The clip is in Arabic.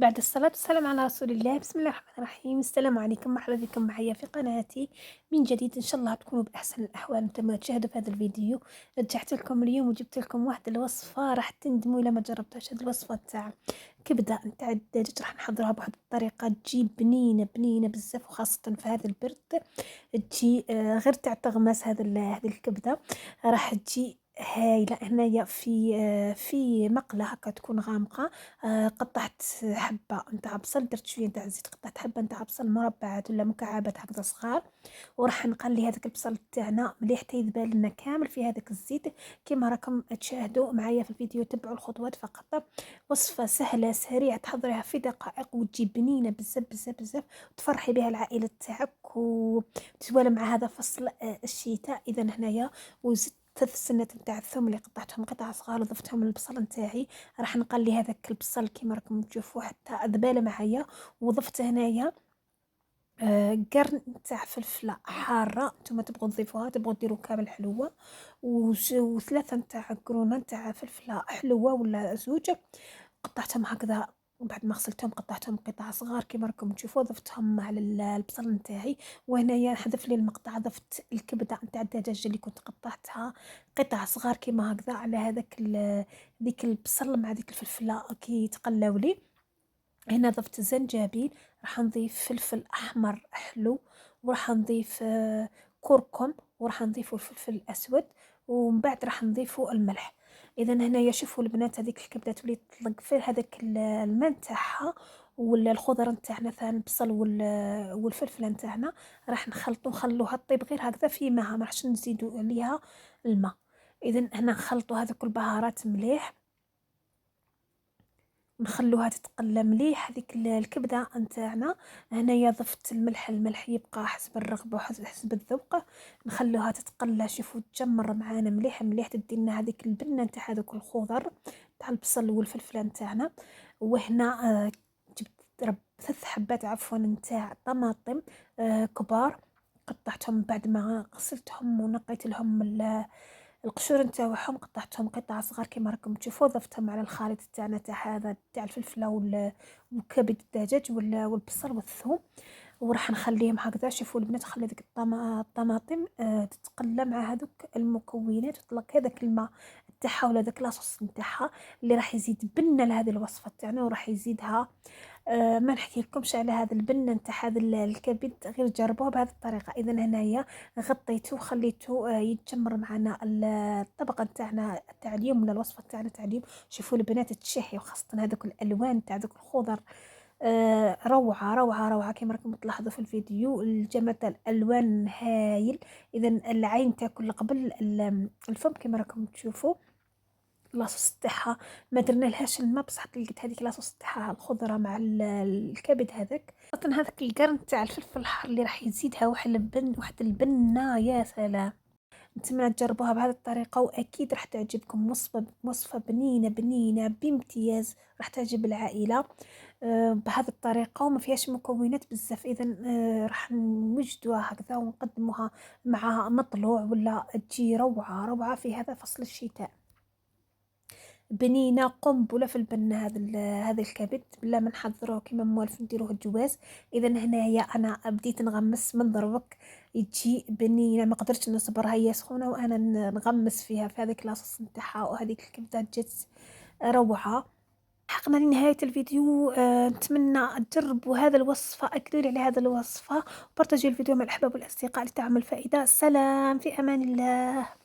بعد الصلاة والسلام على رسول الله. بسم الله الرحمن الرحيم. السلام عليكم، مرحبا بكم معايا في قناتي من جديد. إن شاء الله تكونوا بأحسن الأحوال أنتم ما تشاهدوا في هذا الفيديو. رجعت لكم اليوم وجبت لكم واحد الوصفة راح تندموا إلى ما جربتوش. هذه الوصفة تاع كبدة نتاع الدجاج راح نحضرها بواحد الطريقة تجي بنينة بنينة بزاف، وخاصة في هذا البرد تجي غير تاع تغمس هذه الكبدة راح تجي هايلة. هنايا في مقلة هكا تكون غامقة. قطعت حبة نتاع بصل، درت شوية نتاع الزيت، قطعت حبة نتاع بصل مربعات ولا مكعبات هكذا صغار، وراح نقلي هذاك البصل تاعنا مليح تيذبل لنا كامل في هذاك الزيت كيما راكم تشاهدوا معايا في الفيديو. تبعوا الخطوات فقط. وصفة سهلة سريعة تحضريها في دقائق وتجي بنينة بزاف بزاف بزاف، وتفرحي بها العائلة تاعك وتتوالى مع هذا فصل الشتاء. إذا هنايا وزدت 3 سنات نتاع الثوم اللي قطعتهم قطع صغار وضفتهم للبصل نتاعي. راح نقلي هذاك البصل كيما راكم تشوفوا حتى ذبالة معايا. وضفت هنايا قرن نتاع فلفلة حارة، نتوما تبغوا تضيفوها، تبغوا ديروا كامل حلوة، وثلاثة نتاع قرونة نتاع فلفلة حلوة ولا زوج. قطعتهم هكذا بعد ما غسلتهم، قطعتهم قطع صغار كيما راكم تشوفوا، ضفتهم على البصل نتاعي. وهنايا حذف لي المقطع، ضفت الكبده نتاع الدجاج اللي كنت قطعتها قطع صغار كيما هكذا على ديك البصل مع ديك الفلفله كي تقلاو لي. هنا ضفت الزنجبيل، راح نضيف فلفل احمر حلو، وراح نضيف كركم، وراح نضيف الفلفل الاسود، ومن بعد راح نضيف الملح. اذا هنايا شوفوا البنات هذيك الكبده تولي تطلق في هذاك الماء نتاعها، ولا الخضره نتاعنا ثاني البصل والفلفله نتاعنا راح نخلوها تطيب غير هكذا في ماءها، ما راحش نزيدوا عليها الماء. اذا هنا نخلطوا هذوك البهارات مليح، نخلوها تتقلى مليح هذيك الكبده نتاعنا. هنايا ضفت الملح يبقى حسب الرغبه وحسب الذوق. نخلوها تتقلى، شوفوا تجمر معانا مليح مليح، تدي لنا هذيك البنه نتاع هذوك الخضر تاع البصل والفلفله نتاعنا. وهنا جبت 3 حبات عفوا نتاع طماطم كبار، قطعتهم بعد ما غسلتهم ونقيت لهم القشور نتاعهم، قطعتهم قطع صغار كيما راكم تشوفوا، ضفتهم على الخليط تاعنا تاع هذا تاع الفلفله وكبد الدجاج والبصل والثوم. وراح نخليهم هكذا. شوفوا البنات، خلي ديك الطماطم تتقلى مع هذوك المكونات وتطلق هذاك الماء تاعها ولا داك لاصوص نتاعها اللي راح يزيد بنه لهذه الوصفه تاعنا، وراح يزيدها ما نحكي لكمش على هذا البنه نتاع هذا الكبد، غير جربوها بهذه الطريقه. اذا هنايا غطيته وخليته يتجمر معنا الطبقه نتاعنا تاع اليوم ولا الوصفه تاعنا تاع اليوم. شوفوا البنات تشهي، وخاصه هذوك الالوان تاع ذوك الخضر روعه روعه روعه كما راكم تلاحظوا في الفيديو. الجمال تاع الالوان هايل. اذا العين تاكل قبل الفم كما راكم تشوفوا. لاصوص تاعها ما درنا لهاش الماء، بصح لقيت هذيك لاصوص تاعها الخضره مع الكبد هذاك. اصلا هذاك القرن تاع الفلفل الحار اللي راح يزيدها واحد البنه يا سلام. نتمنى تجربوها بهذه الطريقه واكيد راح تعجبكم. وصفه بنينه بنينه بامتياز، راح تعجب العائله بهذه الطريقه وما فيهاش مكونات بزاف. اذا راح نوجدوها هكذا ونقدموها مع مطلوع ولا تجي روعه روعه في هذا فصل الشتاء. بنينة قنبلة في البن هذا الكبد بلا ما نحضروه كيما موالف نديروه الجواز. اذا هنايا انا بديت نغمس من ضربك يجي بنينة، ما قدرتش نصبر، هي سخونة وانا نغمس فيها في هذيك لاصوص نتاعها، وهذيك الكبدة جات روعة. حقنا لنهاية الفيديو. نتمنى تجربوا هذا الوصفة، أكدوا لي على هذا الوصفة، وبارتاجيو الفيديو مع الأحباب والأصدقاء لتعمل فائدة. سلام، في أمان الله.